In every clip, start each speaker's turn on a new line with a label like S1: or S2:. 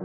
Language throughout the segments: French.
S1: Et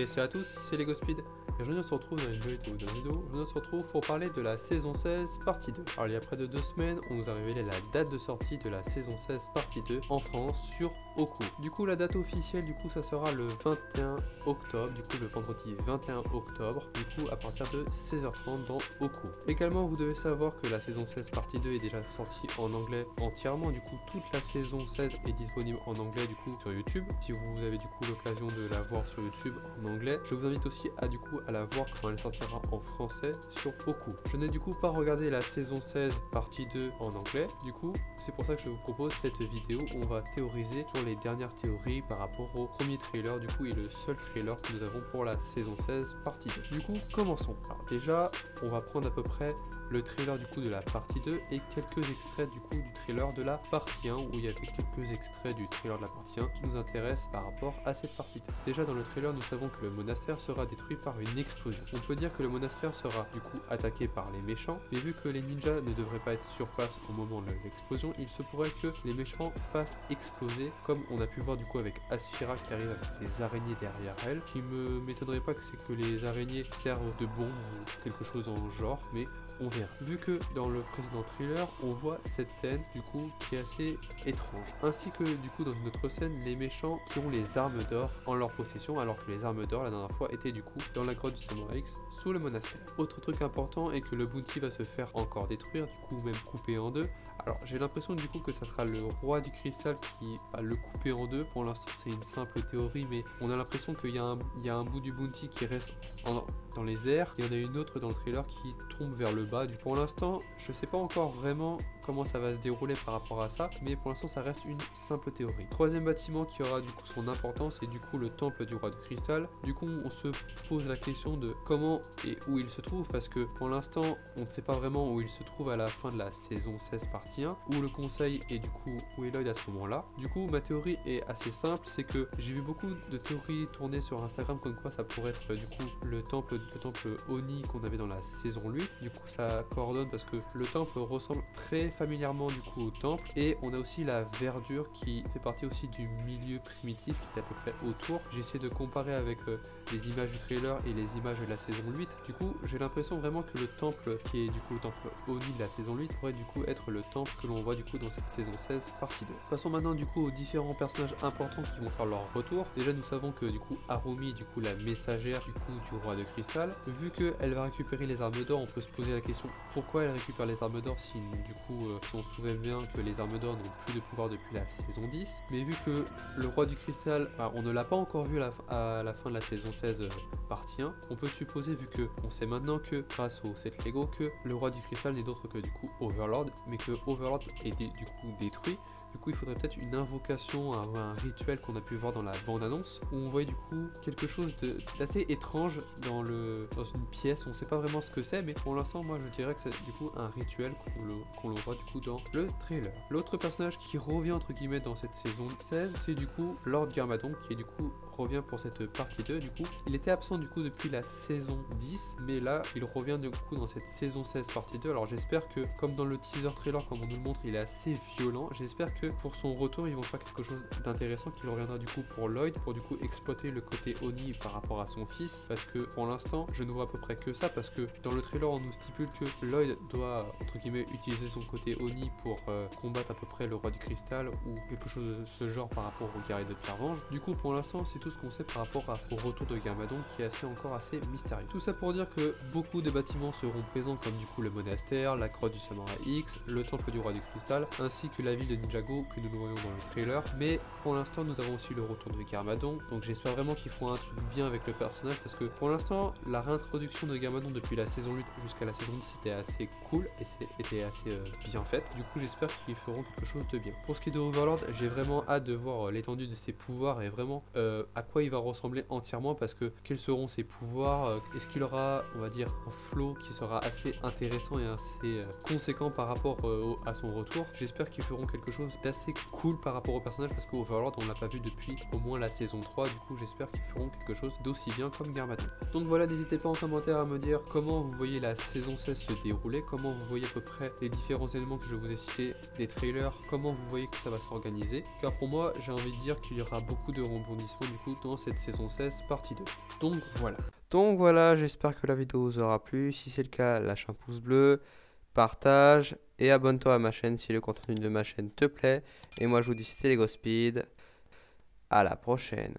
S1: salut à tous, c'est LegoSpeed. Et aujourd'hui on se retrouve dans une nouvelle vidéo. On se retrouve pour parler de la saison 16 partie 2. Alors il y a près de 2 semaines, on nous a révélé la date de sortie de la saison 16 partie 2 en France sur Oku. Du coup la date officielle ça sera le 21 octobre, du coup le vendredi 21 octobre, du coup à partir de 16h30 dans Oku. Également vous devez savoir que la saison 16 partie 2 est déjà sortie en anglais entièrement, du coup toute la saison 16 est disponible en anglais du coup sur YouTube. Si vous avez du coup l'occasion de la voir sur YouTube en anglais, je vous invite aussi à la voir quand elle sortira en français sur Oku. Je n'ai du coup pas regardé la saison 16 partie 2 en anglais, du coup c'est pour ça que je vous propose cette vidéo où on va théoriser sur les dernières théories par rapport au premier trailer du coup et le seul trailer que nous avons pour la saison 16 partie 2. Du coup commençons. Alors déjà on va prendre à peu près le trailer du coup de la partie 2 et quelques extraits du coup du trailer de la partie 1 où il y avait quelques extraits du trailer de la partie 1 qui nous intéressent par rapport à cette partie 2. Déjà dans le trailer nous savons que le monastère sera détruit par une explosion. On peut dire que le monastère sera du coup attaqué par les méchants, mais vu que les ninjas ne devraient pas être sur place au moment de l'explosion, il se pourrait que les méchants fassent exploser, comme on a pu voir du coup avec Asphyra qui arrive avec des araignées derrière elle, qui me m'étonnerait pas que c'est que les araignées servent de bombe ou quelque chose en genre, mais on verra. Vu que dans le précédent trailer, on voit cette scène du coup qui est assez étrange. Ainsi que du coup dans une autre scène, les méchants qui ont les armes d'or en leur possession, alors que les armes d'or la dernière fois étaient du coup dans la grotte du Samurai X sous le monastère. Autre truc important est que le bounty va se faire encore détruire, du coup même coupé en deux. Alors j'ai l'impression du coup que ça sera le roi du cristal qui va le couper en deux. Pour l'instant c'est une simple théorie, mais on a l'impression qu'il y a un bout du bounty qui reste dans les airs, et il y en a une autre dans le trailer qui tombe vers le bas. Pour l'instant, je sais pas encore vraiment comment ça va se dérouler par rapport à ça, mais pour l'instant ça reste une simple théorie. Troisième bâtiment qui aura du coup son importance est du coup le temple du roi de cristal. Du coup on se pose la question de comment et où il se trouve, parce que pour l'instant on ne sait pas vraiment où il se trouve à la fin de la saison 16 partie 1, où le conseil et du coup où est Lloyd à ce moment là. Du coup ma théorie est assez simple, c'est que j'ai vu beaucoup de théories tourner sur Instagram comme quoi ça pourrait être du coup le temple Oni qu'on avait dans la saison 8. Du coup ça coordonne parce que le temple ressemble très familièrement du coup au temple, et on a aussi la verdure qui fait partie aussi du milieu primitif qui est à peu près autour. J'ai essayé de comparer avec les images du trailer et les images de la saison 8. Du coup j'ai l'impression vraiment que le temple qui est du coup le temple Oni de la saison 8 pourrait du coup être le temple que l'on voit du coup dans cette saison 16 partie 2. Passons maintenant du coup aux différents personnages importants qui vont faire leur retour. Déjà nous savons que du coup Harumi, du coup la messagère du coup du roi de cristal, vu qu'elle va récupérer les armes d'or, on peut se poser la question pourquoi elle récupère les armes d'or si du coup si on se souvient bien que les armes d'or n'ont plus de pouvoir depuis la saison 10. Mais vu que le roi du cristal, on ne l'a pas encore vu à la fin de la saison 16 partie 1, on peut supposer, vu que on sait maintenant que grâce au set Lego que le roi du cristal n'est d'autre que du coup Overlord, mais que Overlord est du coup détruit. Du coup il faudrait peut-être une invocation, un rituel qu'on a pu voir dans la bande-annonce, où on voyait du coup quelque chose d'assez étrange dans une pièce. On sait pas vraiment ce que c'est, mais pour l'instant moi je dirais que c'est du coup un rituel qu'on le voit du coup dans le trailer. L'autre personnage qui revient entre guillemets dans cette saison 16, c'est du coup Lord Garmadon, qui est du coup revient pour cette partie 2. Du coup il était absent du coup depuis la saison 10, mais là il revient du coup dans cette saison 16 partie 2. Alors j'espère que, comme dans le teaser trailer comme on nous le montre, il est assez violent, j'espère que pour son retour ils vont faire quelque chose d'intéressant, qu'il reviendra du coup pour Lloyd, pour du coup exploiter le côté Oni par rapport à son fils, parce que pour l'instant je ne vois à peu près que ça, parce que dans le trailer on nous stipule que Lloyd doit entre guillemets utiliser son côté Oni pour combattre à peu près le roi du cristal ou quelque chose de ce genre par rapport au guerrier de Pierre-Vange. Du coup pour l'instant c'est tout ce qu'on sait par rapport au retour de Garmadon, qui est encore assez mystérieux. Tout ça pour dire que beaucoup de bâtiments seront présents, comme du coup le monastère, la grotte du Samurai X, le temple du roi du cristal, ainsi que la ville de Ninjago que nous voyons dans le trailer. Mais pour l'instant nous avons aussi le retour de Garmadon, donc j'espère vraiment qu'ils feront un truc bien avec le personnage, parce que pour l'instant la réintroduction de Garmadon depuis la saison 8 jusqu'à la saison 10 était assez cool et c'était assez bien faite. Du coup j'espère qu'ils feront quelque chose de bien. Pour ce qui est de Overlord, j'ai vraiment hâte de voir l'étendue de ses pouvoirs et vraiment à quoi il va ressembler entièrement, parce que quels seront ses pouvoirs, est-ce qu'il aura, on va dire, un flow qui sera assez intéressant et assez conséquent par rapport à son retour. J'espère qu'ils feront quelque chose d'assez cool par rapport au personnage, parce qu'Overlord on l'a pas vu depuis au moins la saison 3, du coup j'espère qu'ils feront quelque chose d'aussi bien comme Garmadon. Donc voilà, n'hésitez pas en commentaire à me dire comment vous voyez la saison 16 se dérouler, comment vous voyez à peu près les différents éléments que je vous ai cités, des trailers, comment vous voyez que ça va s'organiser, car pour moi j'ai envie de dire qu'il y aura beaucoup de rebondissements du coup dans cette saison 16 partie 2. Donc voilà, j'espère que la vidéo vous aura plu. Si c'est le cas, lâche un pouce bleu, partage et abonne-toi à ma chaîne si le contenu de ma chaîne te plaît. Et moi je vous dis c'était LEGO Speed. À la prochaine.